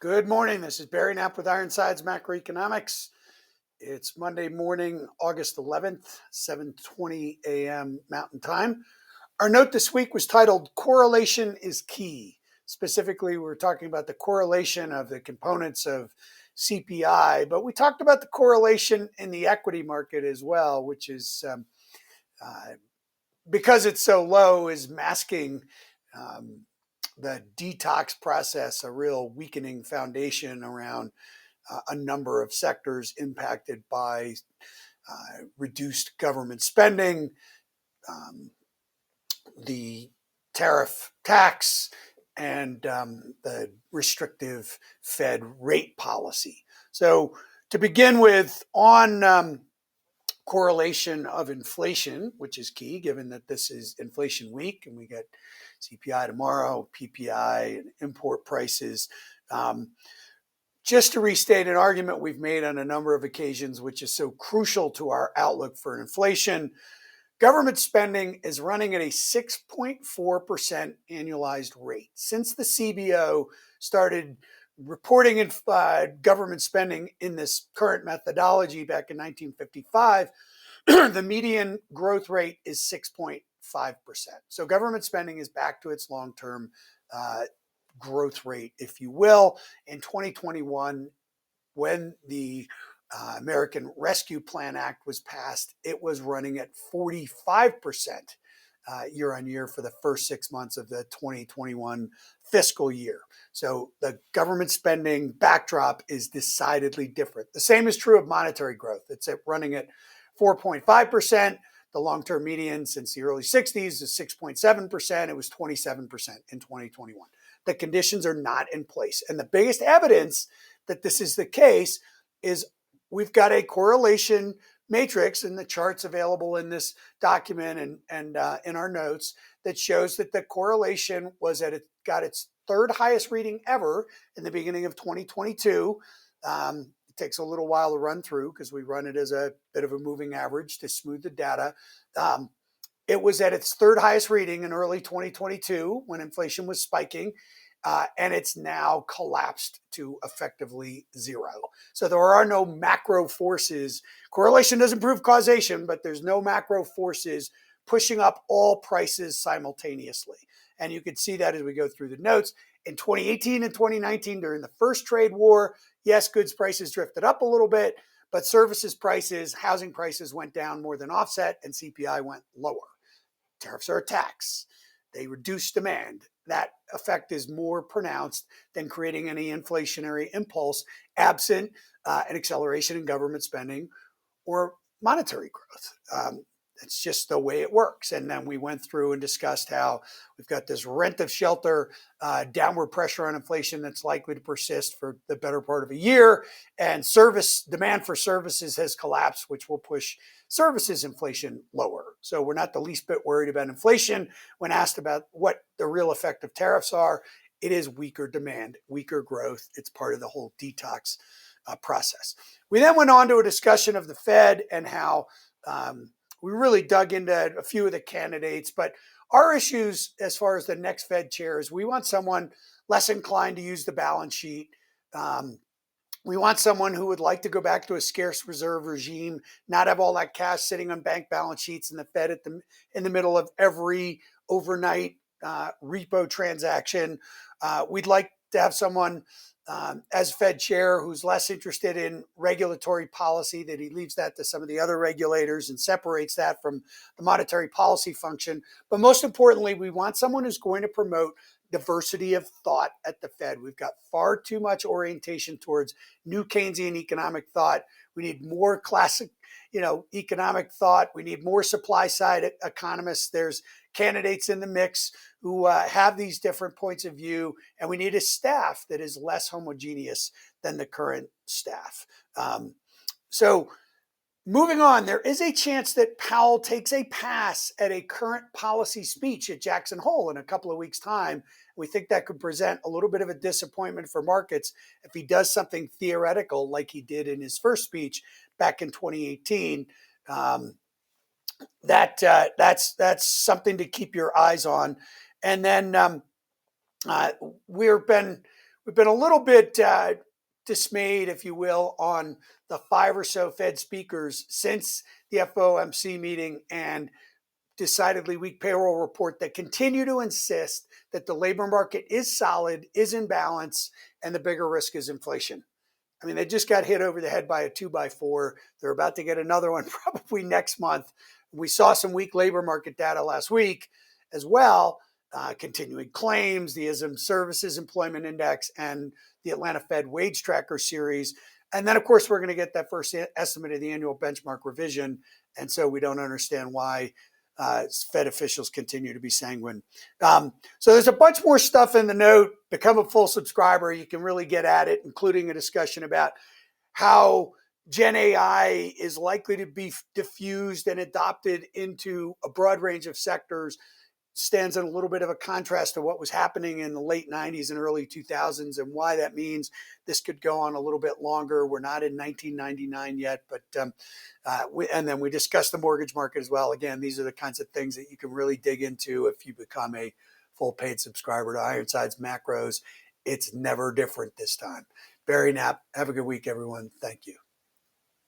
Good morning. This is Barry Knapp with Ironsides Macroeconomics. It's Monday morning, August 11th, 7:20 a.m. Mountain Time. Our note this week was titled Correlation is Key. Specifically, we were talking about the correlation of the components of CPI, but we talked about the correlation in the equity market as well, which is uh, because it's so low, is masking the detox process, a real weakening foundation around a number of sectors impacted by reduced government spending, um, the tariff tax, and the restrictive Fed rate policy. So, to begin with, on correlation of inflation, which is key given that this is inflation week and we get CPI tomorrow, PPI, and import prices. Just to restate an argument we've made on a number of occasions, which is so crucial to our outlook for inflation, government spending is running at a 6.4% annualized rate. Since the CBO started reporting government spending in this current methodology back in 1955, the median growth rate is 6.5%. So government spending is back to its long-term growth rate, if you will. In 2021, when the American Rescue Plan Act was passed, it was running at 45% year on year for the first 6 months of the 2021 fiscal year. So the government spending backdrop is decidedly different. The same is true of monetary growth. It's running at 4.5%. The long-term median since the early 60s is 6.7%. It was 27% in 2021. The conditions are not in place. And the biggest evidence that this is the case is we've got a correlation matrix in the charts available in this document and in our notes that shows that the correlation got its third highest reading ever in the beginning of 2022. It takes a little while to run through because we run it as a bit of a moving average to smooth the data. It was at its third highest reading in early 2022 when inflation was spiking, and it's now collapsed to effectively zero. So there are no macro forces. Correlation doesn't prove causation, but there's no macro forces pushing up all prices simultaneously. And you can see that as we go through the notes. In 2018 and 2019, during the first trade war, yes, goods prices drifted up a little bit, but services prices, housing prices went down more than offset, and CPI went lower. Tariffs are a tax. They reduce demand. That effect is more pronounced than creating any inflationary impulse absent an acceleration in government spending or monetary growth. It's just the way it works. And then we went through and discussed how we've got this rent of shelter, downward pressure on inflation that's likely to persist for the better part of a year. And demand for services has collapsed, which will push services inflation lower. So we're not the least bit worried about inflation. When asked about what the real effect of tariffs are, it is weaker demand, weaker growth. It's part of the whole detox process. We then went on to a discussion of the Fed and how we really dug into a few of the candidates, but our issues as far as the next Fed chair is we want someone less inclined to use the balance sheet. We want someone who would like to go back to a scarce reserve regime, not have all that cash sitting on bank balance sheets and the Fed in the middle of every overnight repo transaction. We'd like to have someone as Fed chair who's less interested in regulatory policy, that he leaves that to some of the other regulators and separates that from the monetary policy function. But most importantly, we want someone who's going to promote diversity of thought at the Fed. We've got far too much orientation towards new Keynesian economic thought. We need more classic, economic thought. We need more supply side economists. There's candidates in the mix who have these different points of view, and we need a staff that is less homogeneous than the current staff. So moving on, there is a chance that Powell takes a pass at a current policy speech at Jackson Hole in a couple of weeks' time. We think that could present a little bit of a disappointment for markets if he does something theoretical like he did in his first speech back in 2018. That's something to keep your eyes on. And then we've we've been a little bit dismayed, if you will, on the 5 or so Fed speakers since the FOMC meeting and decidedly weak payroll report that continue to insist that the labor market is solid, is in balance, and the bigger risk is inflation. I mean, they just got hit over the head by a 2x4. They're about to get another one probably next month. We saw some weak labor market data last week as well, continuing claims, the ISM Services Employment Index, and the Atlanta Fed Wage Tracker series. And then, of course, we're going to get that first estimate of the annual benchmark revision. And so we don't understand why Fed officials continue to be sanguine. So there's a bunch more stuff in the note. Become a full subscriber. You can really get at it, including a discussion about how Gen AI is likely to be diffused and adopted into a broad range of sectors. Stands in a little bit of a contrast to what was happening in the late 90s and early 2000s and why that means this could go on a little bit longer. We're not in 1999 yet, but and then we discussed the mortgage market as well. Again, these are the kinds of things that you can really dig into if you become a full paid subscriber to Ironside's Macros. It's never different this time. Barry Knapp, have a good week, everyone. Thank you.